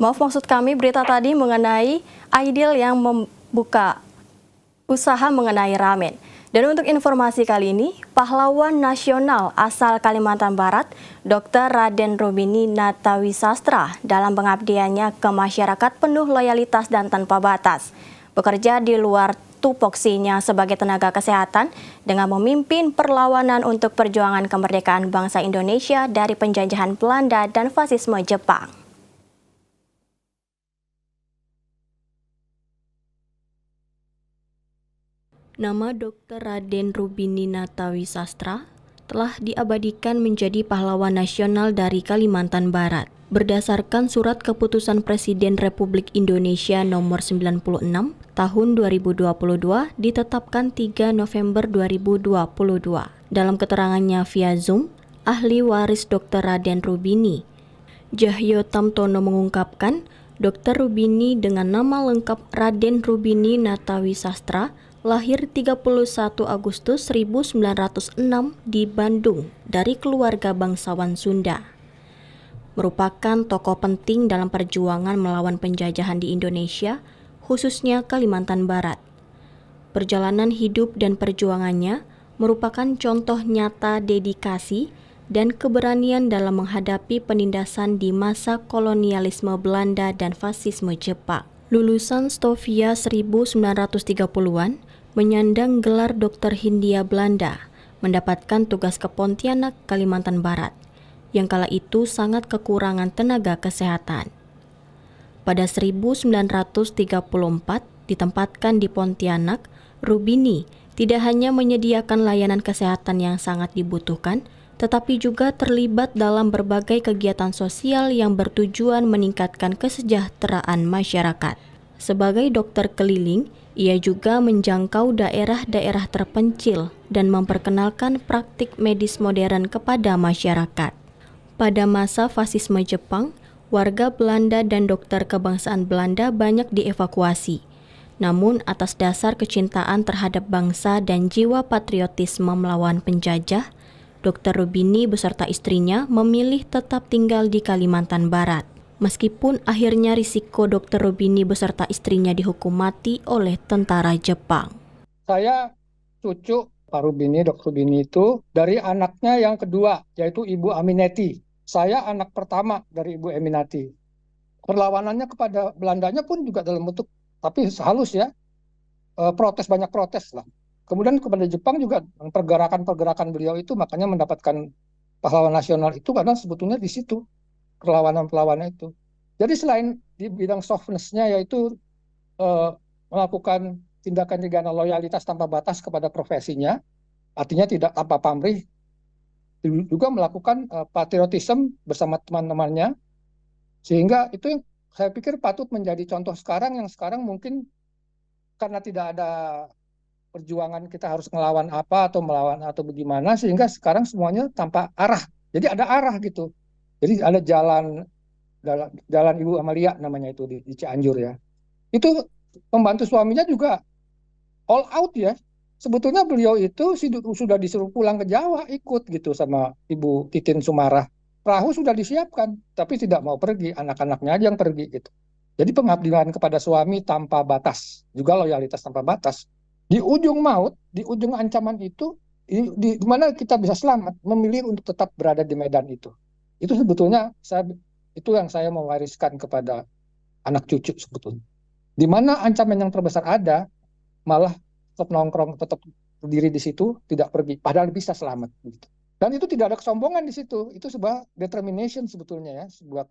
Maaf, maksud kami berita tadi mengenai Aidil yang membuka usaha mengenai ramen. Dan untuk informasi kali ini, pahlawan nasional asal Kalimantan Barat, Dr. Raden Rubini Natawisastra dalam pengabdiannya ke masyarakat penuh loyalitas dan tanpa batas. Bekerja di luar tupoksinya sebagai tenaga kesehatan dengan memimpin perlawanan untuk perjuangan kemerdekaan bangsa Indonesia dari penjajahan Belanda dan fasisme Jepang. Nama Dr. Raden Rubini Natawisastra telah diabadikan menjadi pahlawan nasional dari Kalimantan Barat. Berdasarkan surat keputusan Presiden Republik Indonesia nomor 96 tahun 2022 ditetapkan 3 November 2022. Dalam keterangannya via Zoom, ahli waris Dr. Raden Rubini, Jahyo Tamtono mengungkapkan, Dr. Rubini dengan nama lengkap Raden Rubini Natawisastra lahir 31 Agustus 1906 di Bandung dari keluarga bangsawan Sunda. Merupakan tokoh penting dalam perjuangan melawan penjajahan di Indonesia, khususnya Kalimantan Barat. Perjalanan hidup dan perjuangannya merupakan contoh nyata dedikasi dan keberanian dalam menghadapi penindasan di masa kolonialisme Belanda dan fasisme Jepang. Lulusan Stovia 1930-an, menyandang gelar Dokter Hindia Belanda, mendapatkan tugas ke Pontianak, Kalimantan Barat, yang kala itu sangat kekurangan tenaga kesehatan. Pada 1934 ditempatkan di Pontianak, Rubini tidak hanya menyediakan layanan kesehatan yang sangat dibutuhkan, tetapi juga terlibat dalam berbagai kegiatan sosial yang bertujuan meningkatkan kesejahteraan masyarakat. Sebagai dokter keliling, ia juga menjangkau daerah-daerah terpencil dan memperkenalkan praktik medis modern kepada masyarakat. Pada masa fasisme Jepang, warga Belanda dan dokter kebangsaan Belanda banyak dievakuasi. Namun atas dasar kecintaan terhadap bangsa dan jiwa patriotisme melawan penjajah, Dr. Rubini beserta istrinya memilih tetap tinggal di Kalimantan Barat. Meskipun akhirnya risiko Dr. Rubini beserta istrinya dihukum mati oleh tentara Jepang. Saya cucu Pak Rubini, Dr. Rubini itu dari anaknya yang kedua, yaitu Ibu Aminati. Saya anak pertama dari Ibu Aminati. Perlawanannya kepada Belandanya pun juga dalam bentuk, tapi halus ya, banyak protes lah. Kemudian kepada Jepang juga pergerakan-pergerakan beliau itu makanya mendapatkan pahlawan nasional itu karena sebetulnya di situ perlawanan-perlawanan itu. Jadi selain di bidang softness-nya yaitu melakukan tindakan loyalitas tanpa batas kepada profesinya, artinya tidak tanpa pamrih, juga melakukan patriotisme bersama teman-temannya, sehingga itu yang saya pikir patut menjadi contoh sekarang, yang sekarang mungkin karena tidak ada perjuangan kita harus melawan apa atau melawan atau bagaimana, sehingga sekarang semuanya tanpa arah. Jadi ada arah gitu. Jadi ada jalan Ibu Amalia namanya itu di Cianjur ya. Itu pembantu suaminya juga all out ya. Sebetulnya beliau itu sudah disuruh pulang ke Jawa ikut gitu sama Ibu Titin Sumarah. Perahu sudah disiapkan, tapi tidak mau pergi, anak-anaknya aja yang pergi gitu. Jadi pengabdian kepada suami tanpa batas, juga loyalitas tanpa batas. Di ujung maut, di ujung ancaman itu, di mana kita bisa selamat, memilih untuk tetap berada di medan itu. Itu sebetulnya itu yang saya mewariskan kepada anak cucu sebetulnya. Di mana ancaman yang terbesar ada, malah tetap nongkrong, tetap berdiri di situ, tidak pergi, padahal bisa selamat. Gitu. Dan itu tidak ada kesombongan di situ, itu sebuah determination sebetulnya ya, sebuah